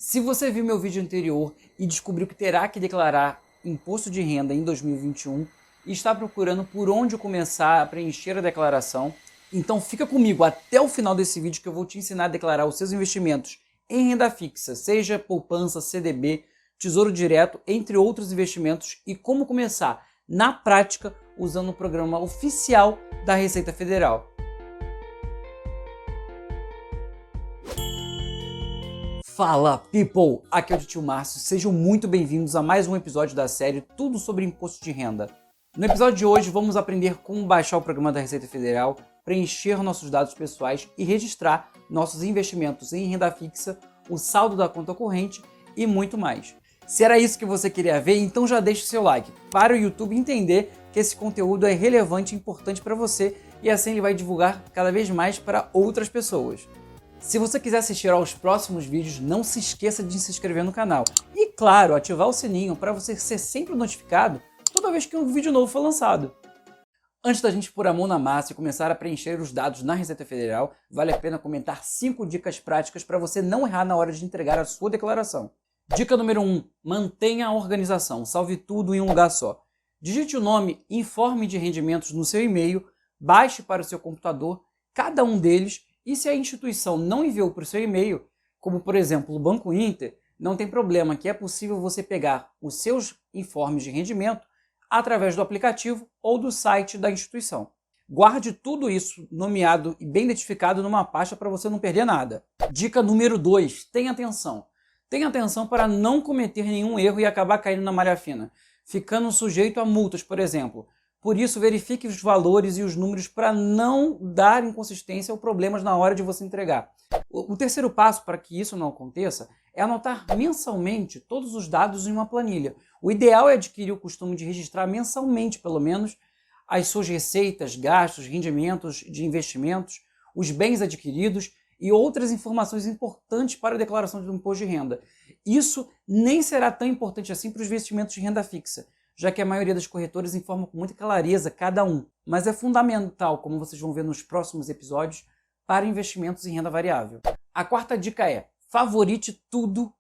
Se você viu meu vídeo anterior e descobriu que terá que declarar imposto de renda em 2021 e está procurando por onde começar a preencher a declaração, então fica comigo até o final desse vídeo que eu vou te ensinar a declarar os seus investimentos em renda fixa, seja poupança, CDB, Tesouro Direto, entre outros investimentos, e como começar na prática usando o programa oficial da Receita Federal. Fala, people! Aqui é o Tio Márcio, sejam muito bem-vindos a mais um episódio da série Tudo sobre Imposto de Renda. No episódio de hoje vamos aprender como baixar o programa da Receita Federal, preencher nossos dados pessoais e registrar nossos investimentos em renda fixa, o saldo da conta corrente e muito mais. Se era isso que você queria ver, então já deixa o seu like para o YouTube entender que esse conteúdo é relevante e importante para você e assim ele vai divulgar cada vez mais para outras pessoas. Se você quiser assistir aos próximos vídeos, não se esqueça de se inscrever no canal. E claro, ativar o sininho para você ser sempre notificado toda vez que um vídeo novo for lançado. Antes da gente pôr a mão na massa e começar a preencher os dados na Receita Federal, vale a pena comentar 5 dicas práticas para você não errar na hora de entregar a sua declaração. Dica número 1. Mantenha a organização. Salve tudo em um lugar só. Digite o nome Informe de Rendimentos no seu e-mail, baixe para o seu computador cada um deles. E se a instituição não enviou para o seu e-mail, como por exemplo o Banco Inter, não tem problema, que é possível você pegar os seus informes de rendimento através do aplicativo ou do site da instituição. Guarde tudo isso nomeado e bem identificado numa pasta para você não perder nada. Dica número 2, tenha atenção. Tenha atenção para não cometer nenhum erro e acabar caindo na malha fina, ficando sujeito a multas, por exemplo. Por isso, verifique os valores e os números para não dar inconsistência ou problemas na hora de você entregar. O terceiro passo para que isso não aconteça é anotar mensalmente todos os dados em uma planilha. O ideal é adquirir o costume de registrar mensalmente, pelo menos, as suas receitas, gastos, rendimentos de investimentos, os bens adquiridos e outras informações importantes para a declaração do imposto de renda. Isso nem será tão importante assim para os investimentos de renda fixa, já que a maioria das corretoras informa com muita clareza cada um, mas é fundamental, como vocês vão ver nos próximos episódios, para investimentos em renda variável. A quarta dica é: favorite tudo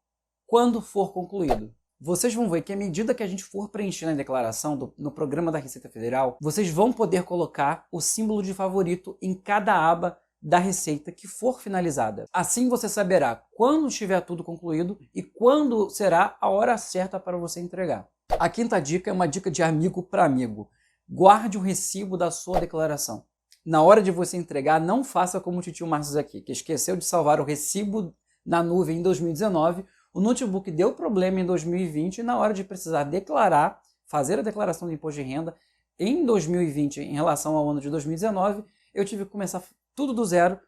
quando for concluído. Vocês vão ver que à medida que a gente for preenchendo a declaração no programa da Receita Federal, vocês vão poder colocar o símbolo de favorito em cada aba da receita que for finalizada. Assim você saberá quando estiver tudo concluído e quando será a hora certa para você entregar. A quinta dica é uma dica de amigo para amigo. Guarde o recibo da sua declaração. Na hora de você entregar, não faça como o tio Márcio aqui, que esqueceu de salvar o recibo na nuvem em 2019, o notebook deu problema em 2020 e na hora de precisar declarar, fazer a declaração do imposto de renda em 2020 em relação ao ano de 2019, eu tive que começar tudo do zero.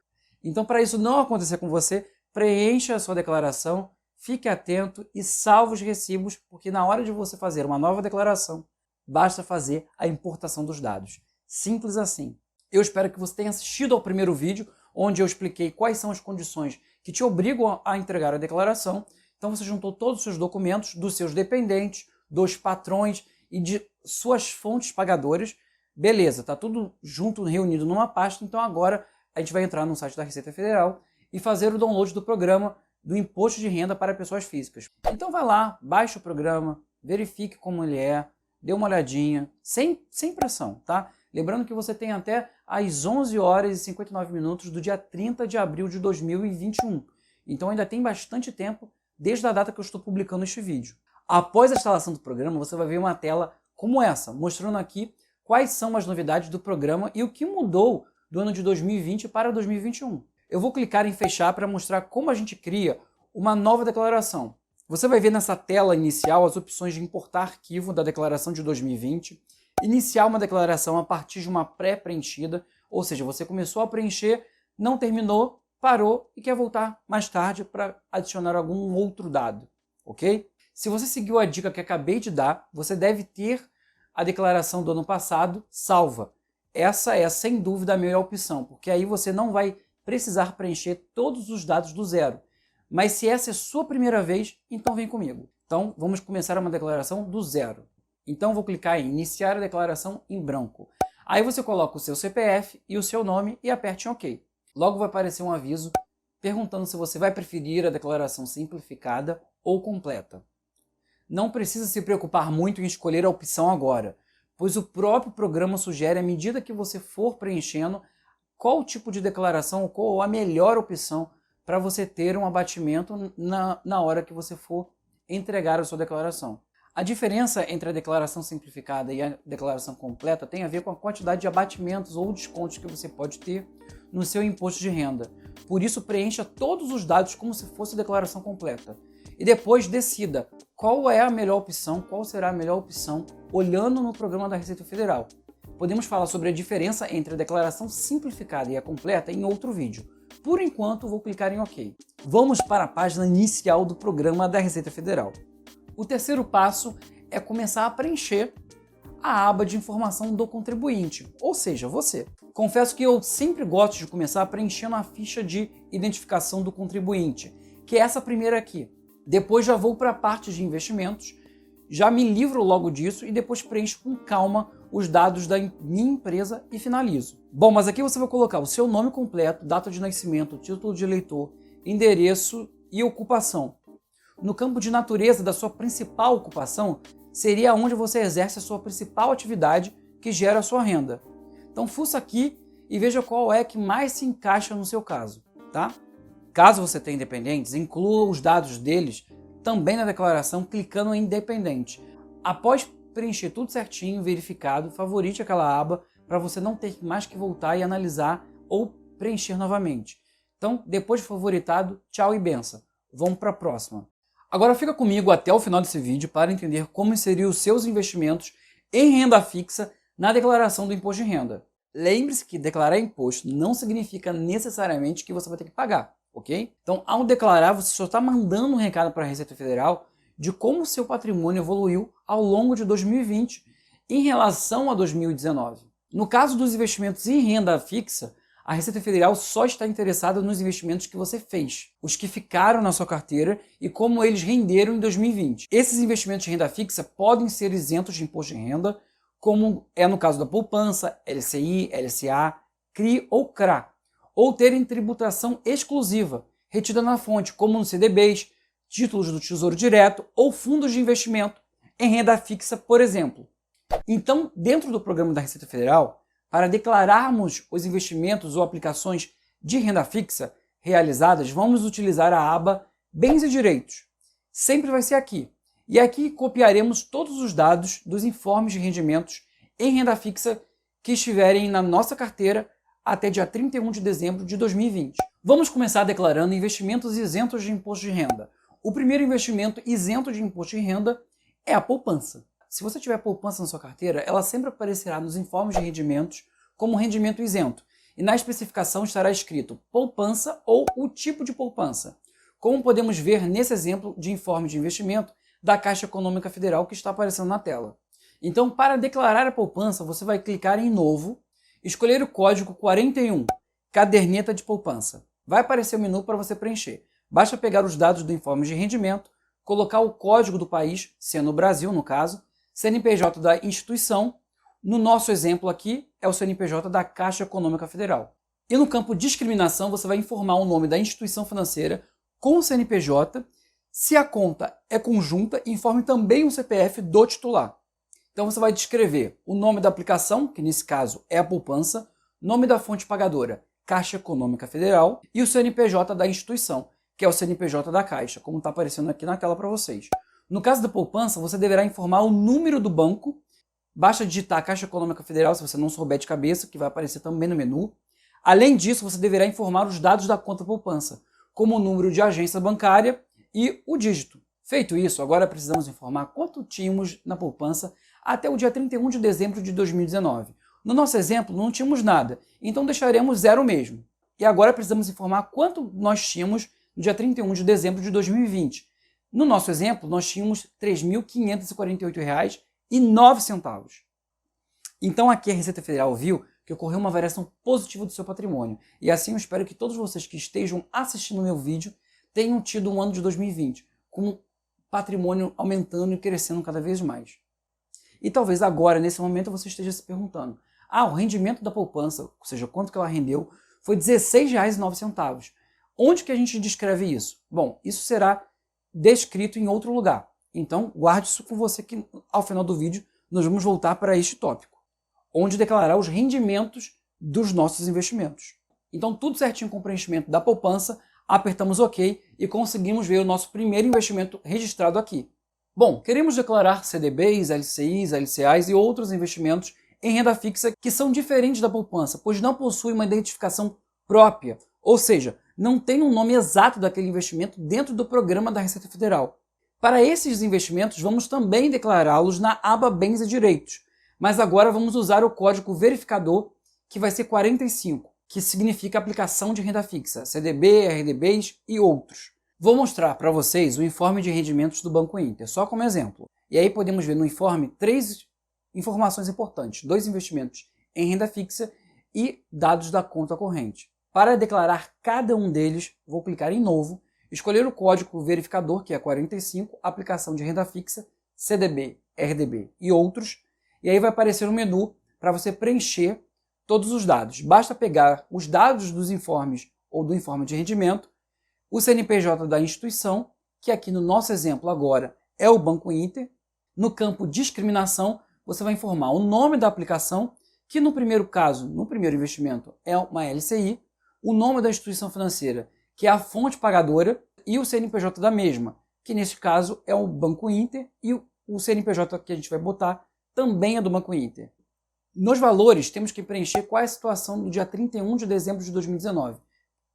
Então, para isso não acontecer com você, preencha a sua declaração, fique atento e salve os recibos, porque na hora de você fazer uma nova declaração, basta fazer a importação dos dados. Simples assim. Eu espero que você tenha assistido ao primeiro vídeo, onde eu expliquei quais são as condições que te obrigam a entregar a declaração. Então você juntou todos os seus documentos, dos seus dependentes, dos patrões e de suas fontes pagadoras. Beleza, tá tudo junto, reunido numa pasta. Então agora a gente vai entrar no site da Receita Federal e fazer o download do programa do imposto de renda para pessoas físicas. Então vai lá, baixa o programa, verifique como ele é, dê uma olhadinha, sem pressão, tá? Lembrando que você tem até às 11 horas e 59 minutos do dia 30 de abril de 2021. Então ainda tem bastante tempo desde a data que eu estou publicando este vídeo. Após a instalação do programa, você vai ver uma tela como essa, mostrando aqui quais são as novidades do programa e o que mudou do ano de 2020 para 2021. Eu vou clicar em fechar para mostrar como a gente cria uma nova declaração. Você vai ver nessa tela inicial as opções de importar arquivo da declaração de 2020, iniciar uma declaração a partir de uma pré-preenchida, ou seja, você começou a preencher, não terminou, parou e quer voltar mais tarde para adicionar algum outro dado, ok? Se você seguiu a dica que acabei de dar, você deve ter a declaração do ano passado salva. Essa é, sem dúvida, a melhor opção, porque aí você não vai precisar preencher todos os dados do zero. Mas se essa é a sua primeira vez, então vem comigo. Então vamos começar uma declaração do zero. Então vou clicar em iniciar a declaração em branco. Aí você coloca o seu CPF e o seu nome e aperte em OK. Logo vai aparecer um aviso perguntando se você vai preferir a declaração simplificada ou completa. Não precisa se preocupar muito em escolher a opção agora, pois o próprio programa sugere, à medida que você for preenchendo, qual tipo de declaração ou qual a melhor opção para você ter um abatimento na hora que você for entregar a sua declaração. A diferença entre a declaração simplificada e a declaração completa tem a ver com a quantidade de abatimentos ou descontos que você pode ter no seu imposto de renda. Por isso, preencha todos os dados como se fosse a declaração completa. E depois decida qual é a melhor opção, qual será a melhor opção, olhando no programa da Receita Federal. Podemos falar sobre a diferença entre a declaração simplificada e a completa em outro vídeo. Por enquanto, vou clicar em OK. Vamos para a página inicial do programa da Receita Federal. O terceiro passo é começar a preencher a aba de informação do contribuinte, ou seja, você. Confesso que eu sempre gosto de começar preenchendo a ficha de identificação do contribuinte, que é essa primeira aqui. Depois já vou para a parte de investimentos, já me livro logo disso e depois preencho com calma os dados da minha empresa e finalizo. Bom, mas aqui você vai colocar o seu nome completo, data de nascimento, título de eleitor, endereço e ocupação. No campo de natureza da sua principal ocupação, seria onde você exerce a sua principal atividade que gera a sua renda. Então fuça aqui e veja qual é que mais se encaixa no seu caso, tá? Caso você tenha dependentes, inclua os dados deles também na declaração clicando em dependente. Após preencher tudo certinho, verificado, favorite aquela aba para você não ter mais que voltar e analisar ou preencher novamente. Então, depois de favoritado, tchau e benção. Vamos para a próxima. Agora fica comigo até o final desse vídeo para entender como inserir os seus investimentos em renda fixa na declaração do imposto de renda. Lembre-se que declarar imposto não significa necessariamente que você vai ter que pagar, ok? Então, ao declarar, você só está mandando um recado para a Receita Federal de como o seu patrimônio evoluiu ao longo de 2020 em relação a 2019. No caso dos investimentos em renda fixa, a Receita Federal só está interessada nos investimentos que você fez, os que ficaram na sua carteira e como eles renderam em 2020. Esses investimentos de renda fixa podem ser isentos de imposto de renda, como é no caso da poupança, LCI, LCA, CRI ou CRA, ou terem tributação exclusiva, retida na fonte, como no CDBs, títulos do Tesouro Direto ou fundos de investimento em renda fixa, por exemplo. Então, dentro do programa da Receita Federal, para declararmos os investimentos ou aplicações de renda fixa realizadas, vamos utilizar a aba Bens e Direitos. Sempre vai ser aqui. E aqui copiaremos todos os dados dos informes de rendimentos em renda fixa que estiverem na nossa carteira até dia 31 de dezembro de 2020. Vamos começar declarando investimentos isentos de imposto de renda. O primeiro investimento isento de imposto de renda é a poupança. Se você tiver poupança na sua carteira, ela sempre aparecerá nos informes de rendimentos como rendimento isento. E na especificação estará escrito poupança ou o tipo de poupança, como podemos ver nesse exemplo de informe de investimento da Caixa Econômica Federal que está aparecendo na tela. Então, para declarar a poupança, você vai clicar em Novo, escolher o código 41, Caderneta de Poupança. Vai aparecer o menu para você preencher. Basta pegar os dados do informe de rendimento, colocar o código do país, sendo o Brasil no caso, CNPJ da instituição, no nosso exemplo aqui é o CNPJ da Caixa Econômica Federal. E no campo discriminação você vai informar o nome da instituição financeira com o CNPJ, se a conta é conjunta, informe também o CPF do titular. Então você vai descrever o nome da aplicação, que nesse caso é a poupança, nome da fonte pagadora, Caixa Econômica Federal, e o CNPJ da instituição, que é o CNPJ da Caixa, como está aparecendo aqui na tela para vocês. No caso da poupança, você deverá informar o número do banco. Basta digitar Caixa Econômica Federal, se você não souber de cabeça, que vai aparecer também no menu. Além disso, você deverá informar os dados da conta poupança, como o número de agência bancária e o dígito. Feito isso, agora precisamos informar quanto tínhamos na poupança até o dia 31 de dezembro de 2019. No nosso exemplo, não tínhamos nada, então deixaremos zero mesmo. E agora precisamos informar quanto nós tínhamos no dia 31 de dezembro de 2020. No nosso exemplo, nós tínhamos R$ 3.548,09. Então aqui a Receita Federal viu que ocorreu uma variação positiva do seu patrimônio. E assim eu espero que todos vocês que estejam assistindo o meu vídeo tenham tido um ano de 2020 com patrimônio aumentando e crescendo cada vez mais. E talvez agora, nesse momento, você esteja se perguntando: o rendimento da poupança, ou seja, quanto que ela rendeu, foi R$ 16,09. Onde que a gente descreve isso? Bom, isso será descrito em outro lugar. Então, guarde isso com você que ao final do vídeo nós vamos voltar para este tópico, onde declarar os rendimentos dos nossos investimentos. Então, tudo certinho com o preenchimento da poupança, apertamos OK e conseguimos ver o nosso primeiro investimento registrado aqui. Bom, queremos declarar CDBs, LCIs, LCAs e outros investimentos em renda fixa que são diferentes da poupança, pois não possuem uma identificação própria, ou seja, não tem um nome exato daquele investimento dentro do programa da Receita Federal. Para esses investimentos, vamos também declará-los na aba Bens e Direitos, mas agora vamos usar o código verificador, que vai ser 45, que significa aplicação de renda fixa, CDB, RDBs e outros. Vou mostrar para vocês o informe de rendimentos do Banco Inter, só como exemplo. E aí podemos ver no informe 3 informações importantes, 2 investimentos em renda fixa e dados da conta corrente. Para declarar cada um deles, vou clicar em Novo, escolher o código verificador, que é 45, aplicação de renda fixa, CDB, RDB e outros, e aí vai aparecer um menu para você preencher todos os dados. Basta pegar os dados dos informes ou do informe de rendimento, o CNPJ da instituição, que aqui no nosso exemplo agora é o Banco Inter. No campo discriminação, você vai informar o nome da aplicação, que no primeiro caso, no primeiro investimento, é uma LCI, o nome da instituição financeira, que é a fonte pagadora, e o CNPJ da mesma, que nesse caso é o Banco Inter, e o CNPJ que a gente vai botar também é do Banco Inter. Nos valores, temos que preencher qual é a situação no dia 31 de dezembro de 2019.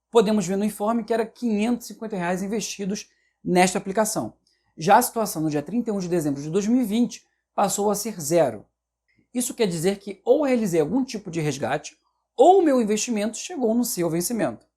Podemos ver no informe que era R$ 550 investidos nesta aplicação. Já a situação no dia 31 de dezembro de 2020 passou a ser zero. Isso quer dizer que ou realizei algum tipo de resgate, ou o meu investimento chegou no seu vencimento.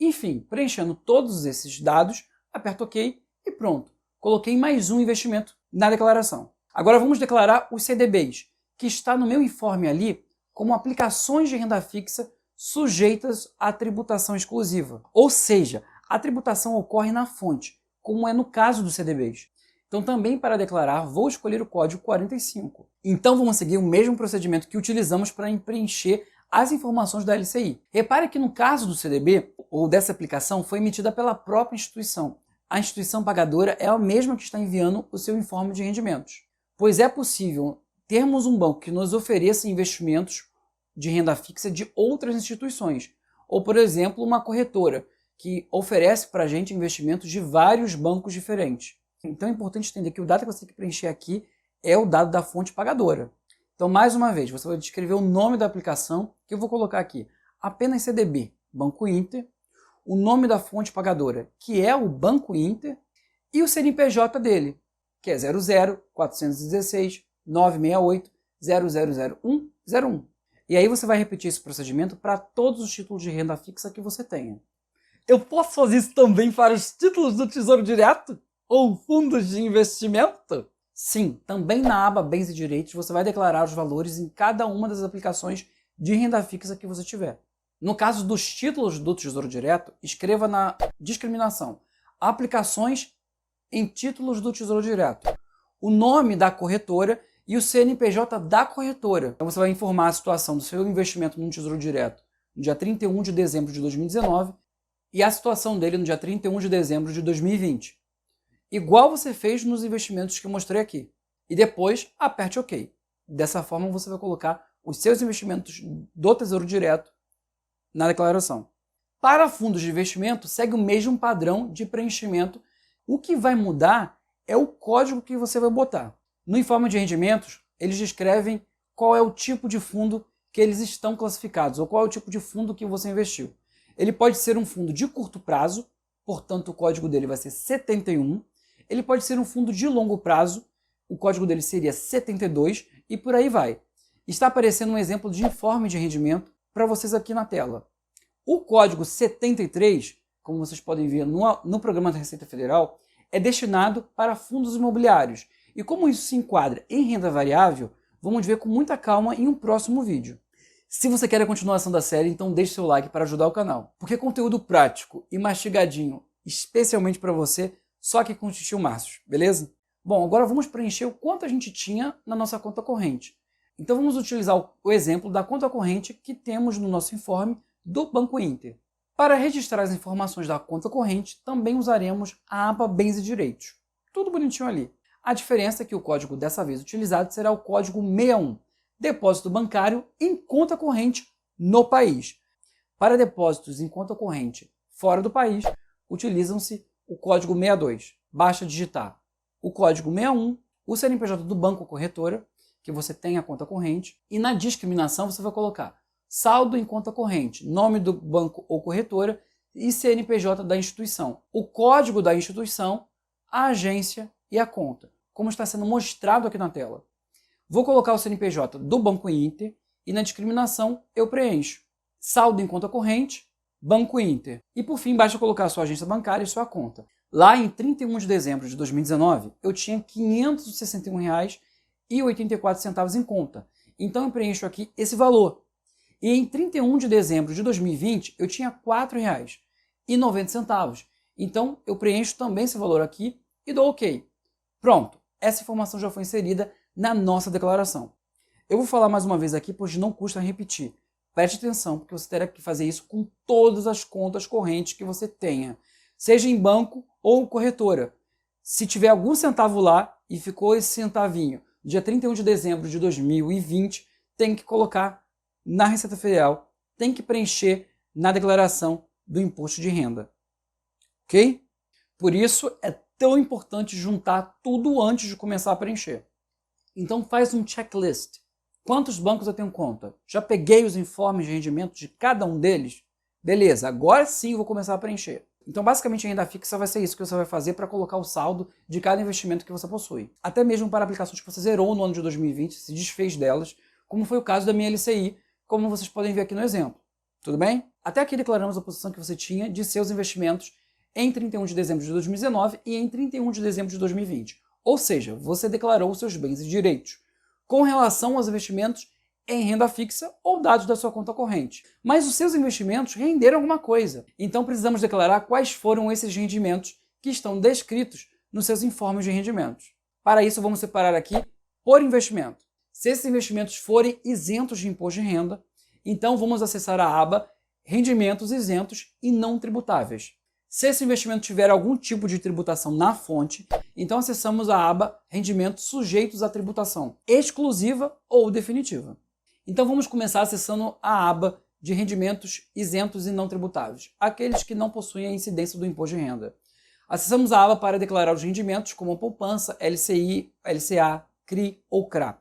Enfim, preenchendo todos esses dados, aperto OK e pronto. Coloquei mais um investimento na declaração. Agora vamos declarar os CDBs, que está no meu informe ali como aplicações de renda fixa sujeitas à tributação exclusiva. Ou seja, a tributação ocorre na fonte, como é no caso dos CDBs. Então também para declarar, vou escolher o código 45. Então vamos seguir o mesmo procedimento que utilizamos para preencher as informações da LCI. Repare que no caso do CDB, ou dessa aplicação, foi emitida pela própria instituição. A instituição pagadora é a mesma que está enviando o seu informe de rendimentos. Pois é possível termos um banco que nos ofereça investimentos de renda fixa de outras instituições. Ou, por exemplo, uma corretora que oferece para a gente investimentos de vários bancos diferentes. Então é importante entender que o dado que você tem que preencher aqui é o dado da fonte pagadora. Então, mais uma vez, você vai descrever o nome da aplicação, que eu vou colocar aqui, apenas CDB, Banco Inter, o nome da fonte pagadora, que é o Banco Inter, e o CNPJ dele, que é 00 416 968 000101. E aí você vai repetir esse procedimento para todos os títulos de renda fixa que você tenha. Eu posso fazer isso também para os títulos do Tesouro Direto? Ou fundos de investimento? Sim, também na aba Bens e Direitos você vai declarar os valores em cada uma das aplicações de renda fixa que você tiver. No caso dos títulos do Tesouro Direto, escreva na discriminação aplicações em títulos do Tesouro Direto, o nome da corretora e o CNPJ da corretora. Então você vai informar a situação do seu investimento no Tesouro Direto no dia 31 de dezembro de 2019 e a situação dele no dia 31 de dezembro de 2020. Igual você fez nos investimentos que eu mostrei aqui. E depois, aperte OK. Dessa forma, você vai colocar os seus investimentos do Tesouro Direto na declaração. Para fundos de investimento, segue o mesmo padrão de preenchimento. O que vai mudar é o código que você vai botar. No informe de rendimentos, eles descrevem qual é o tipo de fundo que eles estão classificados, ou qual é o tipo de fundo que você investiu. Ele pode ser um fundo de curto prazo, portanto o código dele vai ser 71. Ele pode ser um fundo de longo prazo, o código dele seria 72 e por aí vai. Está aparecendo um exemplo de informe de rendimento para vocês aqui na tela. O código 73, como vocês podem ver no programa da Receita Federal, é destinado para fundos imobiliários. E como isso se enquadra em renda variável, vamos ver com muita calma em um próximo vídeo. Se você quer a continuação da série, então deixe seu like para ajudar o canal, porque conteúdo prático e mastigadinho, especialmente para você, só aqui com o Titio Márcio, beleza? Bom, agora vamos preencher o quanto a gente tinha na nossa conta corrente. Então vamos utilizar o exemplo da conta corrente que temos no nosso informe do Banco Inter. Para registrar as informações da conta corrente, também usaremos a aba Bens e Direitos. Tudo bonitinho ali. A diferença é que o código dessa vez utilizado será o código 61, depósito bancário em conta corrente no país. Para depósitos em conta corrente fora do país, utilizam-se o código 62. Basta digitar o código 61, o CNPJ do banco ou corretora, que você tem a conta corrente, e na discriminação você vai colocar saldo em conta corrente, nome do banco ou corretora e CNPJ da instituição. O código da instituição, a agência e a conta, como está sendo mostrado aqui na tela. Vou colocar o CNPJ do Banco Inter e na discriminação eu preencho saldo em conta corrente, Banco Inter. E por fim, basta colocar a sua agência bancária e sua conta. Lá em 31 de dezembro de 2019, eu tinha R$ 561,84 em conta. Então eu preencho aqui esse valor. E em 31 de dezembro de 2020, eu tinha R$ 4,90. Então eu preencho também esse valor aqui e dou OK. Pronto, essa informação já foi inserida na nossa declaração. Eu vou falar mais uma vez aqui, pois não custa repetir. Preste atenção, porque você terá que fazer isso com todas as contas correntes que você tenha, seja em banco ou corretora. Se tiver algum centavo lá e ficou esse centavinho dia 31 de dezembro de 2020, tem que colocar na Receita Federal, tem que preencher na declaração do imposto de renda. Ok? Por isso é tão importante juntar tudo antes de começar a preencher. Então faz um checklist. Quantos bancos eu tenho conta? Já peguei os informes de rendimento de cada um deles? Beleza, agora sim eu vou começar a preencher. Então basicamente a renda fixa vai ser isso que você vai fazer para colocar o saldo de cada investimento que você possui. Até mesmo para aplicações que você zerou no ano de 2020, se desfez delas, como foi o caso da minha LCI, como vocês podem ver aqui no exemplo. Tudo bem? Até aqui declaramos a posição que você tinha de seus investimentos em 31 de dezembro de 2019 e em 31 de dezembro de 2020. Ou seja, você declarou os seus bens e direitos com relação aos investimentos em renda fixa ou dados da sua conta corrente. Mas os seus investimentos renderam alguma coisa. Então precisamos declarar quais foram esses rendimentos que estão descritos nos seus informes de rendimentos. Para isso, vamos separar aqui por investimento. Se esses investimentos forem isentos de imposto de renda, então vamos acessar a aba Rendimentos isentos e não tributáveis. Se esse investimento tiver algum tipo de tributação na fonte, então acessamos a aba Rendimentos sujeitos à tributação, exclusiva ou definitiva. Então vamos começar acessando a aba de rendimentos isentos e não tributáveis, aqueles que não possuem a incidência do imposto de renda. Acessamos a aba para declarar os rendimentos, como a poupança, LCI, LCA, CRI ou CRA.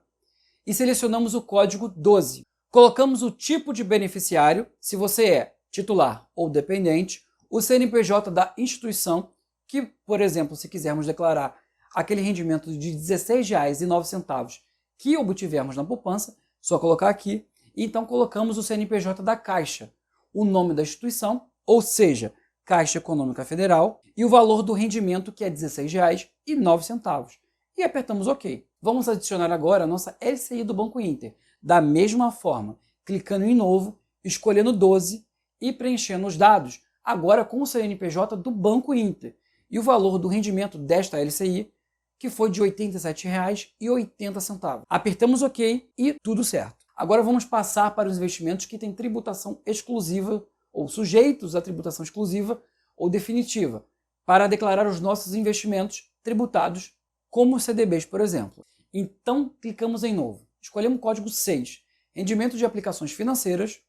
E selecionamos o código 12. Colocamos o tipo de beneficiário, se você é titular ou dependente, o CNPJ da instituição, que, por exemplo, se quisermos declarar aquele rendimento de R$ 16,09 que obtivermos na poupança, só colocar aqui, e então colocamos o CNPJ da Caixa, o nome da instituição, ou seja, Caixa Econômica Federal, e o valor do rendimento, que é R$ 16,09. E apertamos OK. Vamos adicionar agora a nossa LCI do Banco Inter, da mesma forma, clicando em Novo, escolhendo 12 e preenchendo os dados, agora com o CNPJ do Banco Inter, e o valor do rendimento desta LCI, que foi de R$ 87,80. Apertamos OK e tudo certo. Agora vamos passar para os investimentos que têm tributação exclusiva ou sujeitos à tributação exclusiva ou definitiva, para declarar os nossos investimentos tributados, como CDBs, por exemplo. Então, clicamos em Novo. Escolhemos o código 6, Rendimento de Aplicações Financeiras,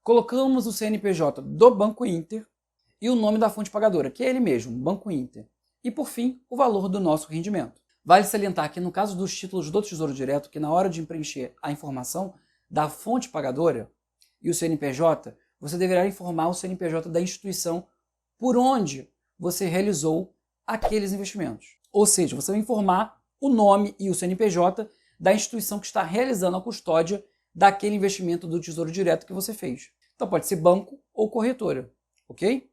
colocamos o CNPJ do Banco Inter e o nome da fonte pagadora, que é ele mesmo, Banco Inter. E, por fim, o valor do nosso rendimento. Vale salientar que, no caso dos títulos do Tesouro Direto, que na hora de preencher a informação da fonte pagadora e o CNPJ, você deverá informar o CNPJ da instituição por onde você realizou aqueles investimentos. Ou seja, você vai informar o nome e o CNPJ da instituição que está realizando a custódia daquele investimento do Tesouro Direto que você fez. Então pode ser banco ou corretora, ok?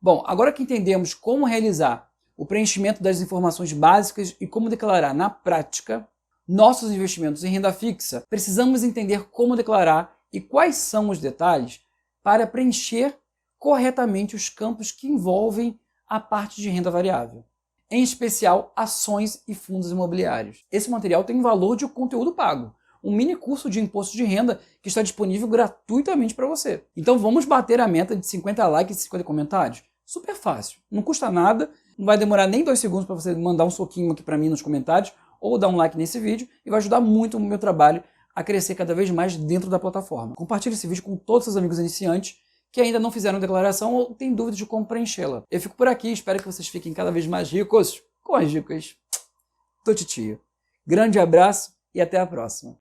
Bom, agora que entendemos como realizar o preenchimento das informações básicas e como declarar na prática nossos investimentos em renda fixa, precisamos entender como declarar e quais são os detalhes para preencher corretamente os campos que envolvem a parte de renda variável, em especial ações e fundos imobiliários. Esse material tem valor de conteúdo pago, um mini curso de imposto de renda que está disponível gratuitamente para você. Então vamos bater a meta de 50 likes e 50 comentários? Super fácil, não custa nada, não vai demorar nem 2 segundos para você mandar um soquinho aqui para mim nos comentários ou dar um like nesse vídeo e vai ajudar muito o meu trabalho a crescer cada vez mais dentro da plataforma. Compartilhe esse vídeo com todos os seus amigos iniciantes que ainda não fizeram declaração ou têm dúvidas de como preenchê-la. Eu fico por aqui, espero que vocês fiquem cada vez mais ricos com as dicas do Titio. Grande abraço e até a próxima.